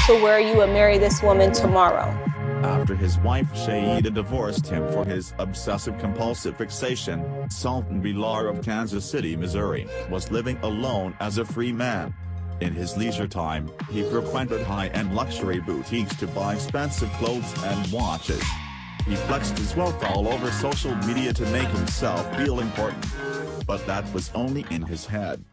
to where you would marry this woman tomorrow. After his wife Shaeeda divorced him for his obsessive-compulsive fixation, Sultan Bila of Kansas City, Missouri, was living alone as a free man. In his leisure time, he frequented high-end luxury boutiques to buy expensive clothes and watches. He flexed his wealth all over social media to make himself feel important. But that was only in his head.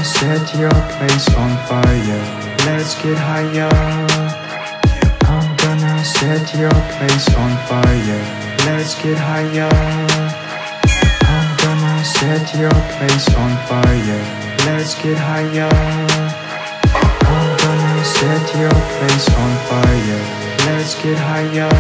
Set your place on fire, let's get higher. I'm gonna set your place on fire, let's get higher. I'm gonna set your place on fire, let's get higher. I'm gonna set your place on fire, let's get higher.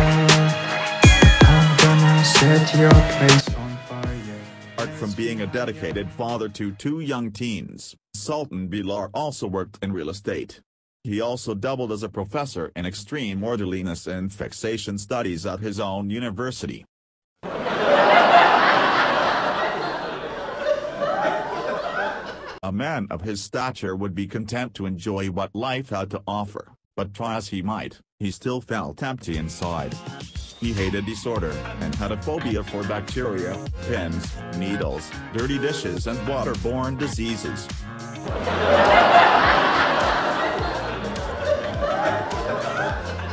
I'm gonna set your place on fire. Apart from being a dedicated father to two young teens, Sultan Bila also worked in real estate. He also doubled as a professor in extreme orderliness and fixation studies at his own university. A man of his stature would be content to enjoy what life had to offer, but try as he might, he still felt empty inside. He hated disorder, and had a phobia for bacteria, pins, needles, dirty dishes and water-borne diseases.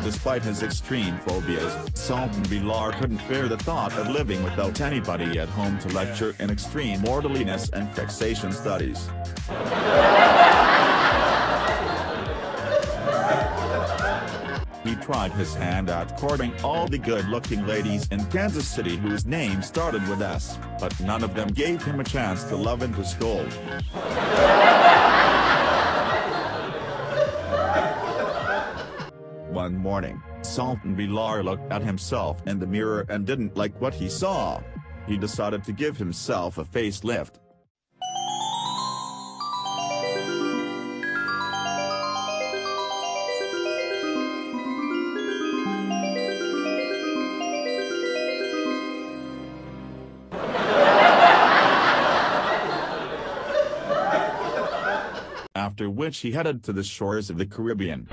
Despite his extreme phobias, Sultan Bila couldn't bear the thought of living without anybody at home to lecture in extreme orderliness and fixation studies. He tried his hand at courting all the good-looking ladies in Kansas City whose names started with S, but none of them gave him a chance to love and to scold. One morning, Sultan Bila looked at himself in the mirror and didn't like what he saw. He decided to give himself a facelift. After which he headed to the shores of the Caribbean.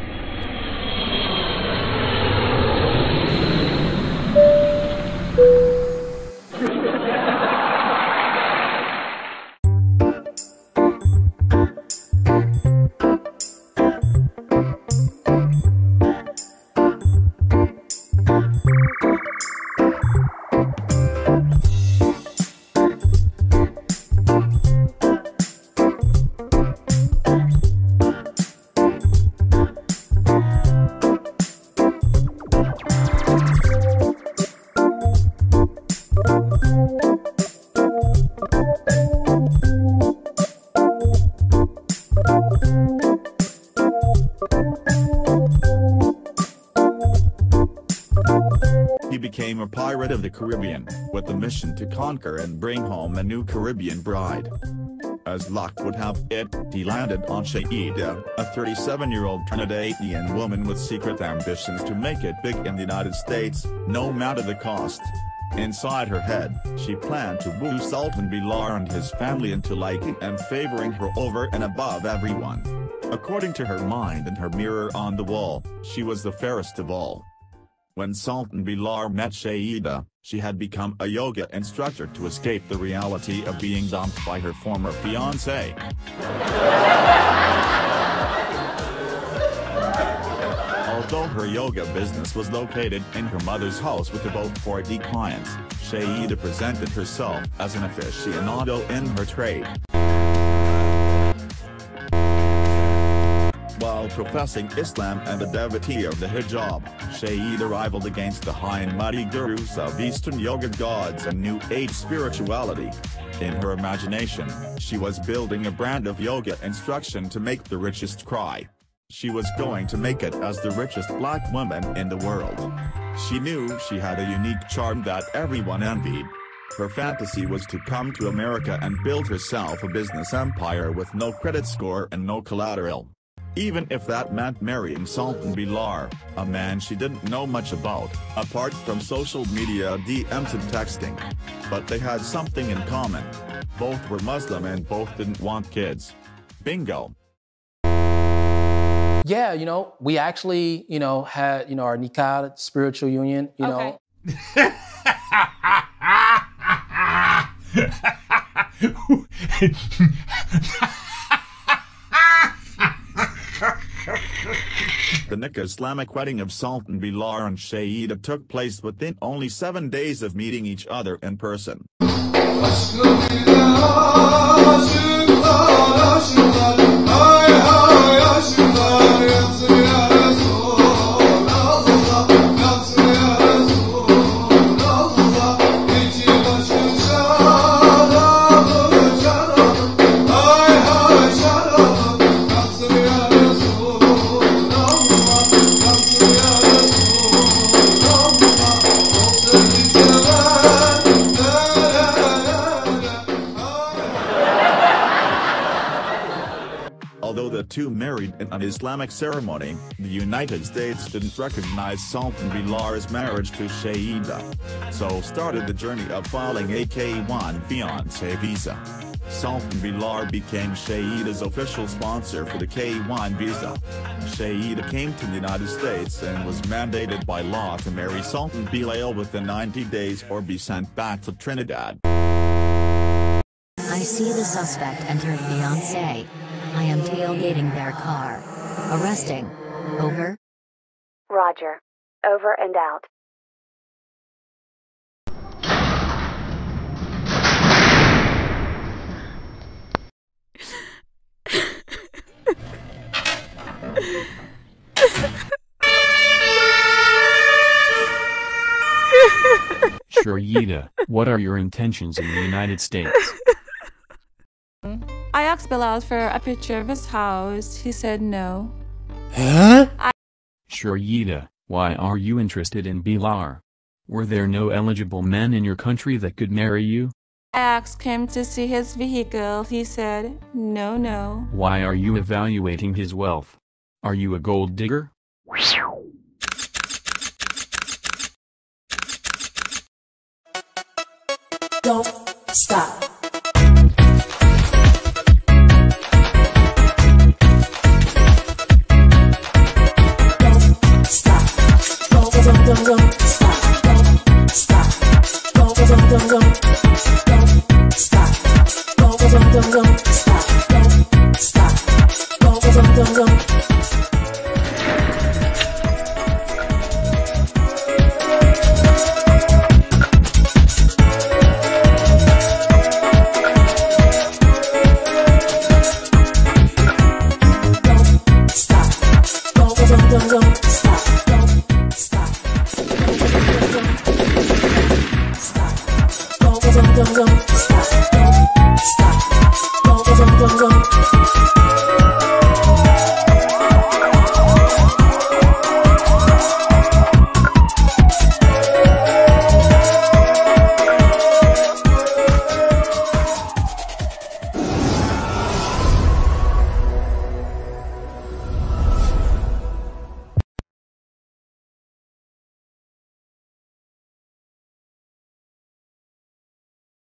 He became a pirate of the Caribbean, with the mission to conquer and bring home a new Caribbean bride. As luck would have it, he landed on Shaeeda, a 37-year-old Trinidadian woman with secret ambitions to make it big in the United States, no matter the cost. Inside her head, she planned to woo Sultan Bila and his family into liking and favoring her over and above everyone. According to her mind and her mirror on the wall, she was the fairest of all. When Sultan Bila met Shaeeda, she had become a yoga instructor to escape the reality of being dumped by her former fiancé. Although her yoga business was located in her mother's house with about 40 clients, Shaeeda presented herself as an aficionado in her trade. While professing Islam and a devotee of the hijab, Shaeeda rivaled against the high and mighty gurus of Eastern yoga gods and New Age spirituality. In her imagination, she was building a brand of yoga instruction to make the richest cry. She was going to make it as the richest black woman in the world. She knew she had a unique charm that everyone envied. Her fantasy was to come to America and build herself a business empire with no credit score and no collateral. even if that meant marrying Sultan Bila, a man she didn't know much about, apart from social media DMs and texting. But they had something in common. Both were Muslim and both didn't want kids. Bingo. Yeah, we actually, had, our nikah, spiritual union, know. The nikah Islamic wedding of Sultan Bila and Shaeeda took place within only 7 days of meeting each other in person. Although the two married in an Islamic ceremony, the United States didn't recognize Sultan Bilal's marriage to Shaeeda. So started the journey of filing a K1 fiancé visa. Sultan Bilal became Shaeeda's official sponsor for the K1 visa. Shaeeda came to the United States and was mandated by law to marry Sultan Bilal within 90 days or be sent back to Trinidad. I see the suspect and her fiancé. I am tailgating their car. Arresting. Over. Roger. Over and out. Shaeeda, what are your intentions in the United States? I asked Bilal for a picture of his house. He said no. Huh? Shaeeda, why are you interested in Bilal? Were there no eligible men in your country that could marry you? I asked him to see his vehicle. He said no. Why are you evaluating his wealth? Are you a gold digger? Don't stop. Stop.